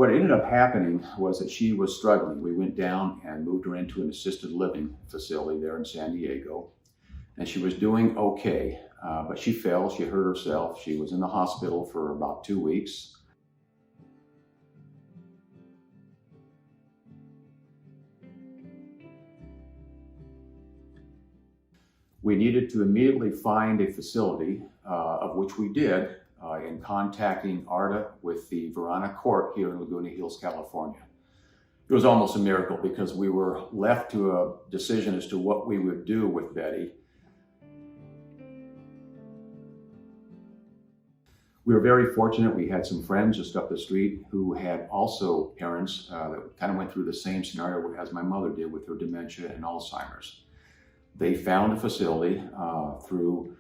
What ended up happening was that she was struggling. We went down and moved her into an assisted living facility there in San Diego. And she was doing okay, but she fell, she hurt herself. She was in the hospital for about 2 weeks. We needed to immediately find a facility, of which we did, in contacting ARDA with the Verona Court here in Laguna Hills, California. It was almost a miracle because we were left to a decision as to what we would do with Betty. We were very fortunate. We had some friends just up the street who had also parents that kind of went through the same scenario as my mother did with her dementia and Alzheimer's. They found a facility through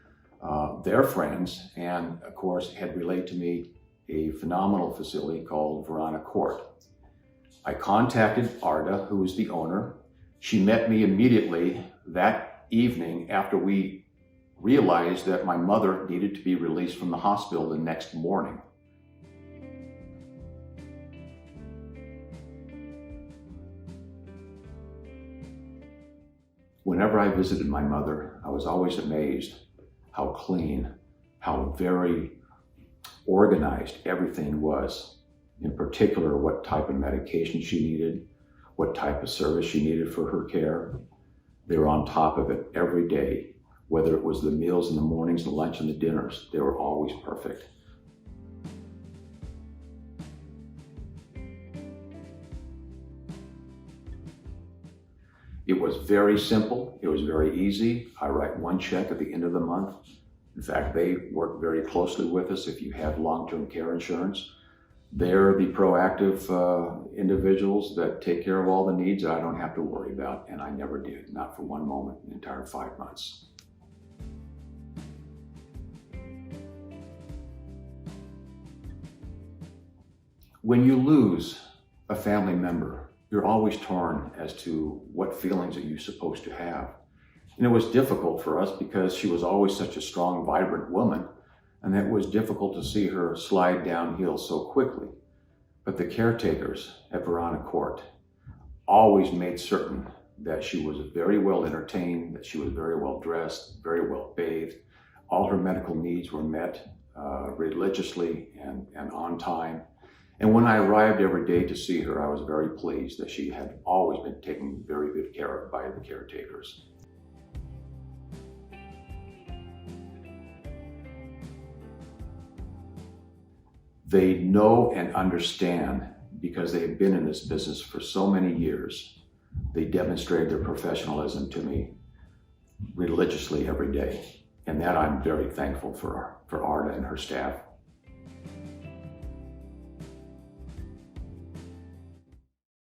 their friends, and of course had relayed to me a phenomenal facility called Verona Court. I contacted ARDA, who is the owner. She met me immediately that evening after we realized that my mother needed to be released from the hospital the next morning. Whenever I visited my mother, I was always amazed how clean, how very organized everything was. In particular, what type of medication she needed, what type of service she needed for her care. They were on top of it every day, whether it was the meals in the mornings, the lunch, and the dinners. They were always perfect. It was very simple. It was very easy. I write one check at the end of the month. In fact, they work very closely with us if you have long-term care insurance. They're the proactive individuals that take care of all the needs that I don't have to worry about, and I never did, not for one moment in the entire 5 months. When you lose a family member, you're always torn as to what feelings are you supposed to have. And it was difficult for us because she was always such a strong, vibrant woman, and it was difficult to see her slide downhill so quickly. But the caretakers at Verona Court always made certain that she was very well entertained, that she was very well dressed, very well bathed. All her medical needs were met religiously and on time. And when I arrived every day to see her, I was very pleased that she had always been taken very good care of by the caretakers. They know and understand because they have been in this business for so many years. They demonstrated their professionalism to me religiously every day. And that I'm very thankful for ARDA and her staff.